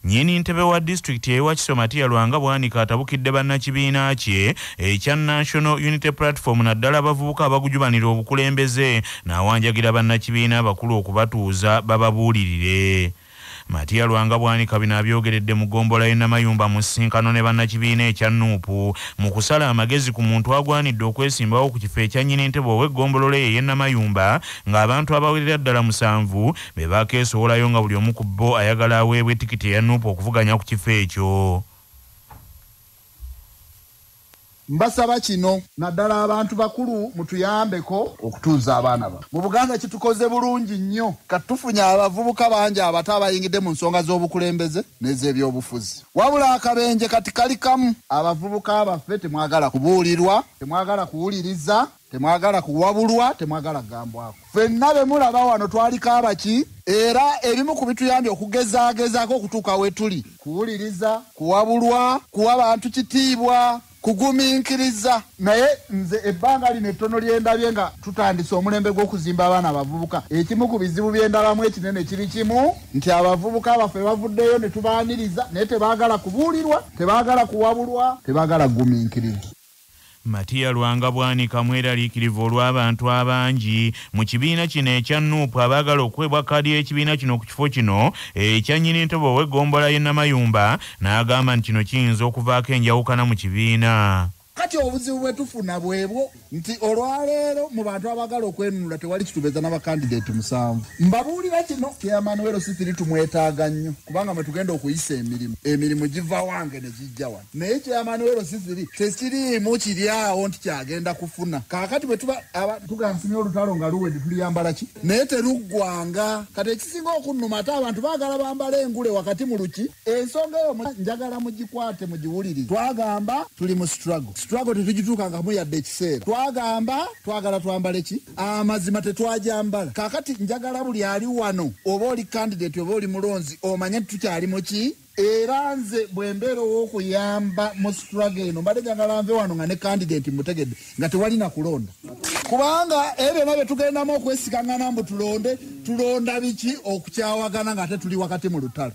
Nyini ntebe wa district ewa Kisomatiya Lwanga bwanika atabukidde bannakibiina kye ekya National Unity Platform naddala abavubuka abagujubanira obukulembeze n'awanjagira bannakibiina abakulu okubatuuza bababuulirire. Matiya Lwanga bwanika bino abyogeredde mu ggombolola y'e Namayumba mu ssinkano ne bannakibiina ekya Nuupu mu kusala amagezi ku muntu agwanidde okwesimbawo ku kifo ekya nnyini ntebe ow'eggombolola y'e Namayumba ng'abantu abawerera ddala 7 be bakeesowolayo nga buli omu ku bo ayagala aweebwe tikiti eya Nuupu okuvuganya ku kifo ekyo. Mbasaba kino naddala abantu bakulu mutuyambeko okutuuza abaana ba. Mu Buganda kitukoze bulungi nnyo katufunya abavubuka bangi abato abayingidde mu nsonga z'obukulembeze n'ez'ebyobufuzi. Wabula akabenje kati kali kamu. Abavubuka baffe temwagala kubuulirwa, temwagala kuwuliriza, temwagala kuwabulwa, temwagala kugambwako. Ffenna be mulaba wano twaliko abaki era ebimu ku bituyambye okugezaagezaako okutuuka we tuli. Kuwuliriza, kuwabulwa, kuwa abantu kitiibwa, kugumiikiriza. Naye nze ebbanga lino ettono lyendabye nga tutandise omulembe gw'okuzimba abaana abavubuka. Ekimu ku bizibu byendabamu ekinene kiri kimu nti abavubuka baffe bavuddeyo ne tubaaniriza naye tebaagala kubuulirwa, tebaagala kuwabulwa, tebaagala kugumiikiriza. Matiya Lwanga bwanika mweraliikirivu olw'abantu abangi mu kibiina kino ekya Nuupu abaagala okuweebwa kkaadi y'ekibiina kino ku kifo kino ekya nnyini ntebe ow'eggombolola y'e Namayumba n'agamba nti kino kiyinza okuvaako enjawukana mu kibiina. Kati obuzibu bwe tufuna bwebwo nti olwaleero mu bantu abagala okwenunula tewali kitubeza n'abakandidate 7. Mbabuulira kino chairman wero sisiri tumwetaaga nnyo kubanga mwe tugenda okuyisa emirimu giva wange ne gijja wano. Naye chairman wero sisiri tekiriimu kiri awo nti kyagenda kufuna. Kaakati bwe tuba tugansimya olutalo nga luwedde tuliyambala ki naye teruggwanga. Kati ekisinga okunnuma ate abantu baagala bambala engule wakati mu luki. Ensonga eyo njagala mugikwate mugiwulirize. Twagamba tuli mu struggle tetugituukanga mu yadde ekiseera. Twagala twambale ki amazima tetwajambala. Kaakati njagala buli ali wano oba oli candidate oba oli mulonzi omanye tukyali mu ki era nze bwembeera ow'okuyamba mu struggle eno mbadde njagala nve wano nga ne candidate mutegedde nga tewali na kulonda kubanga ebyo nabyo tugendamu okwesigaŋŋana mbu tulonda biki okukyawagana nga ate tuli wakati mu lutalo.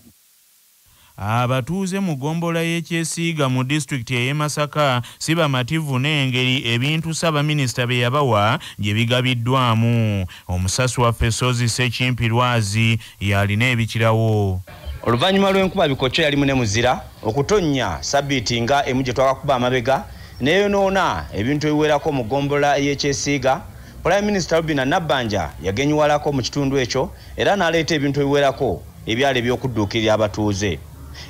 Abatuuze mu ggombolola y'ekyesiiga mu disitulikiti ey'e Masaka si bamativu n'engeri ebintu Ssaabaminisita bye yabawa gye bigabiddwamu. Omusasi waffe Sozi Ssekimpi Lwazi yalina ebikirawo. Oluvannyuma lw'enkuba Bikokyo yali mune muzira okutonnya sabbiiti nga emu gye twakakuba amabega neeyonoona ebintu ebiwerako mu ggombolola y'ekyesiiga. Prime Minister Robinah Nabbanja yagenyiwalako mu kitundu ekyo era n'aleeta ebintu ebiwerako ebyali eby'okudduukirira abatuuze.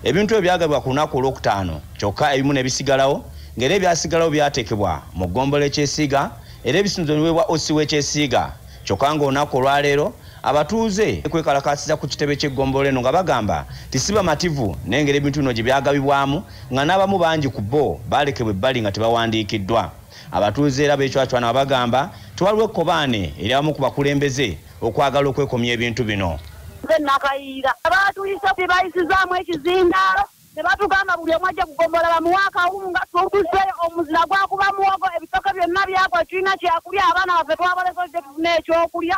Ebintu ebyagabwa ku lunaku olwokutaano kyokka ebimu ne bisigalawo ng'era ebyasigalawo byateekebwa mu ggombolola ekyesiiga era ebisinzoniweebwa osi w'ekyesiiga kyokka ng'olunaku olwaleero abatuuze kwekalakaasiza ku kitebe ky'eggombolola eno nga bagamba tisi bamativu n'engeri ebintu bino gye byagabibwamu nga n'abamu bangi ku bo baalekebwa ebbali nga tebawandiikiddwa. Abatuuze era b'ekyatwana bagamba tewaliwo ekkobaane eri abamu ku bakulembeze okwagala okwekomya ebintu bino. Nakayira abatuyisa tebayisizaamu ekizindaalo tebatugamba buli omu ajja kugombolola bamuwa akawunga tutuze omuzira gwakuba muwogo ebitoke byonna byakwa tulina kyakulya abaana baffe twabalekose tufuna ekyokulya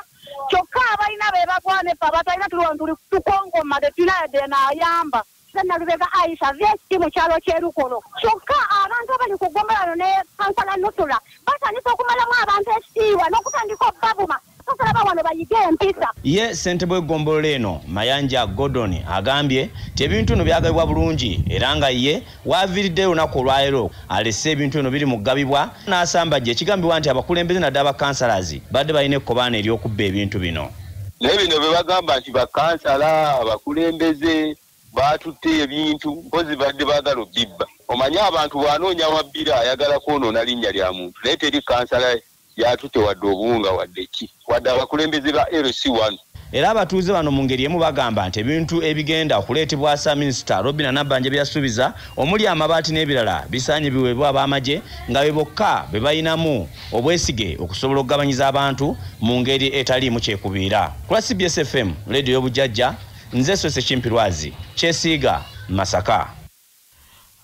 kyokka abalina be bagwana effe abatalina tuli tukongoma tetulina yadde naayamba. Nalubega Aisha vyesi mu kyalo ky'Erukolo kyokka abantu abali ku ggombolola ne kansala Nusula batandika okumalamu abantu ekitiibwa n'okutandika okubavuma. Ye ssentebe w'eggombolola eno Mayanja Gordon agambye nti ebintu bino byagabibwa bulungi era nga ye waaviiriddeyo olunaku olwaleero alese ebintu bino biri mu ggabibwa n'asambajja ekigambibwa nti abakulembeze naddala bakansalazi badde balina ekkobaana ery'okubba ebintu bino. Naye bino bye bagamba nti bakansala abakulembeze baatutte ebintu mpozi badde baagala obbibba. Omanye abantu bw'anoonya wabbira ayagala kwonoona linnya lya muntu naye teri kansala yatutte wadde obuwunga wadde ki wadde abakulembeze ba LC1. Era abatuuze bano mu ngeri emu bagamba nti ebintu ebigenda okuleetebwa Ssaabaminisita Robinah Nabbanja bye yasuubiza omuli amabaati n'ebirala bisaanye biweebwa ab'amagye nga be bokka be balinamu obwesige okusobola okugabanyiza abantu mu ngeri etaliimu kyekubiira. Ku CBS FM leediyo y'obujjajja nze Ssekimpi Lwazi Kyesiiga Masaka.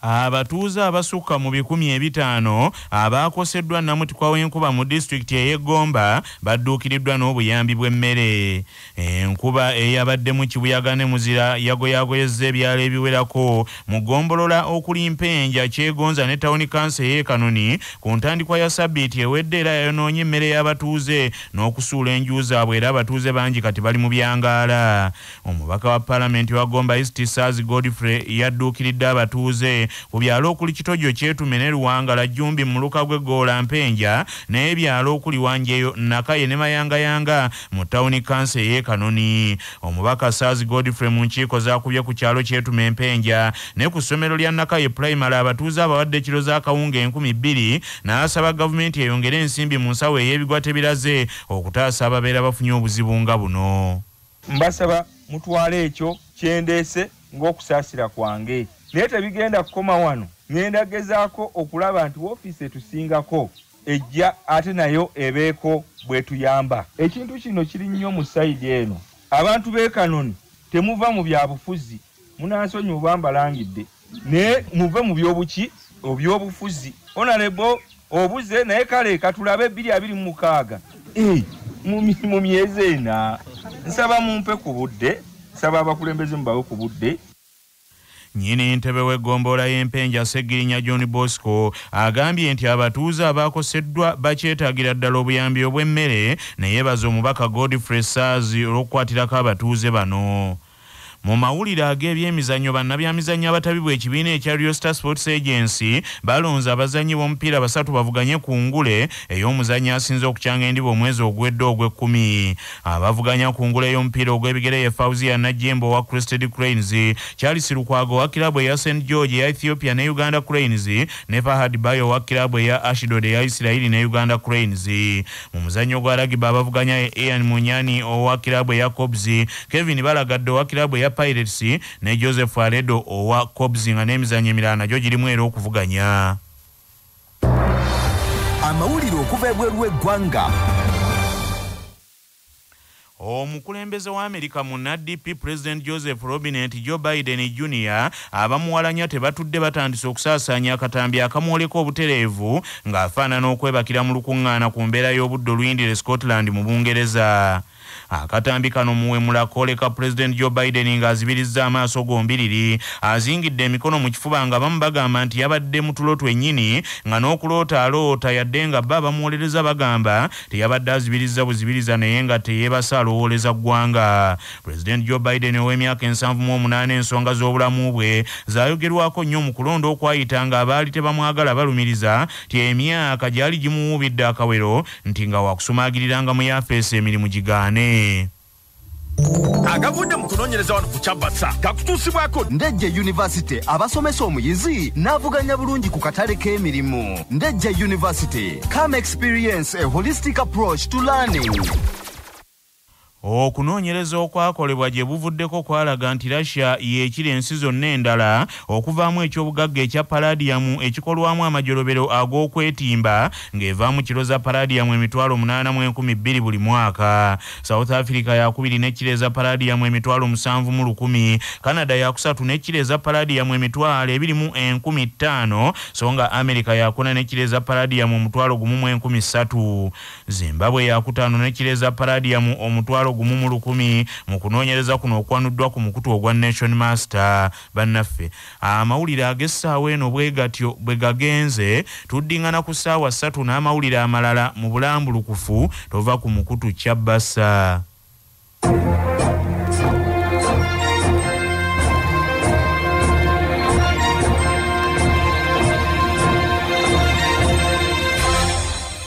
abatuuze abasukka mu 500 abaakoseddwa namutikwa w'enkuba mu disitulikiti ey'Egomba badduukiriddwa n'obuyambi bw'emmere. Enkuba eyabadde mu kibuyaga ne muzira yagoyagoyezza ebyalo ebiwerako mu ggombolola okuli Mpenja, Kyegonza ne tawuni kansi ey'e Kanoni ku ntandikwa ya sabbiiti ewedde era yayonoonye emmere y'abatuuze n'okusuula enju zaabwe era abatuuze bangi kati bali mu byangaala. Omubaka wa paalamenti wa Gomba East Saazi Godfrey yadduukiridde abatuuze ku byalo okuli Kitojo, Kyetume ne Luwangala, Jjumbi, Muluka gw'Eggoola, Mpenja n'ebyalo okuli Wanjeyo, Nakaye ne Mayangayanga mu tawuni kansi ey'e Kanoni. Omubaka Saazi Godfrey mu nkiiko zaakubye ku kyalo Kyetume, Mpenja ne ku ssomero lya Nakaye Primary abatuuze abawadde kiro z'akawunga 2,000 n'asaba gavumenti eyongere ensimbi mu nsawo ey'ebigwa tebiraze okutaasa ababeera bafunye obuzibu nga buno. Mbasaba mutwale ekyo kyendeese ng'okusaasira kwange. Naye tebigenda kukoma wano. Ngenda gezaako okulaba nti woofiisi etusingako ejja ate nayo ebeeko bwetuyamba. Ekintu kino kiri nnyo mu sayidi eno. Abantu b'e Kanoni temuva mu byabufuzi. Munansonyi obambalangidde. Ne muve mu byobuki obyobufuzi. Honorable obuze naye kale katulabe 2026. Mu myezi ena nsaba mumpe ku budde, nsaba abakulembeze mubawe ku budde. Nnyini ntebe w'eggombolola y'Empenja Segirinya John Bosco agambye nti abatuuze abaakoseddwa bakyetaagira ddala obuyambi obw'emmere ne yeebaza omubaka Godfrey Saazi olw'okukwatirako abatuuze bano. Mu mawulire ag'ebyemizannyo bannabyamizannyo abatabibwa ekibiina ekya Rio Star Sports Agency balonze abazannyi b'omupiira 3 bavuganye ku ngule ey'omuzannyo asinze okukyanga endiba omwezi ogwedde ogw'Ekkumi. Abavuganya ku ngule ey'omupiira ogw'ebigere ye Fauzia Najjembo wa Crested Cranes, Charles Lukwago wa kilabu eya St George eya Ethiopia ne Uganda Cranes ne Fahad Bayo wa kilabu eya Ashdod eya Isirairi ne Uganda Cranes. Mu muzannyo gwa rugby abavuganya Ian Munyani owa kilabu eya Cobs, Kevin Balagadde owa kilabu eya Pirates ne Joseph Aledo owa Cobs nga n'emizannyo emirala nagyo girimu era okuvuganya. Amawulire okuva ebweru w'eggwanga. Omukulembeze wa Amerika mu NDP President Joseph Robinette Joe Biden Jr. abamuwalanya tebatudde batandise okusaasaanya akatambi akamwoleka obutereevu ng'afaanana okwebakira mu lukuŋŋaana ku mbeera y'obudde oluyindire Scotland mu Bungereza. Akatambi kano muwemula koleka President Joe Biden ng'azibirizza amaaso gombiriri azingidde emikono mu kifuba nga bamu bagamba nti yabadde mu tulo twennyini nga n'okuloota aloota yadde nga bba bamuwolereza bagamba teyabadde azibirizza buzibiriza naye nga teyeebasa alowooleza ggwanga. President Joe Biden ow'emyaka 78 ensonga z'obulamu bwe zaayogerwako nnyo mu kulonda okwayita nga abaali tebamwagala balumiriza ti emyaka gyali gimuwuubidde akawero nti nga wakusumaagiriranga mu yafeesi emirimu gigaane. Agavudde mu kunoonyereza wano ku Kyabasa kakutuusibwako Ndejje University abasomesa omuyizi n'avuganya bulungi ku katale k'emirimu. Ndejje University, come experience a holistic approach to learning. Okunoonyereza okwakolebwa gye buvuddeko kwalaga nti Russia yeekira ensi zonna endala okuvaamu ekyobugagga ekya palladium ekikolwamu amajolobero ag'okwetimba ng'evaamu kiro za palladium 8,200 buli mwaka. South Africa yakubiri n'ekkiro eza palladium 7,100, Canada yakusatu n'ekkiro eza palladium 2,500, so nga America yakuna n'ekkiro eza palladium 1,300. Zimbabwe yakutaano n'ekkiro eza palladium 1,100 mu kunoonyereza kuno okwanuddwa ku mukutu ogwa Nation Master. Bannaffe amawulire ag'essaawa eno bwe gatyo bwe gagenze tuddingana ku ssaawa 3 n'amawulire amalala mu bulambulukufu tova ku mukutu Kyabasa.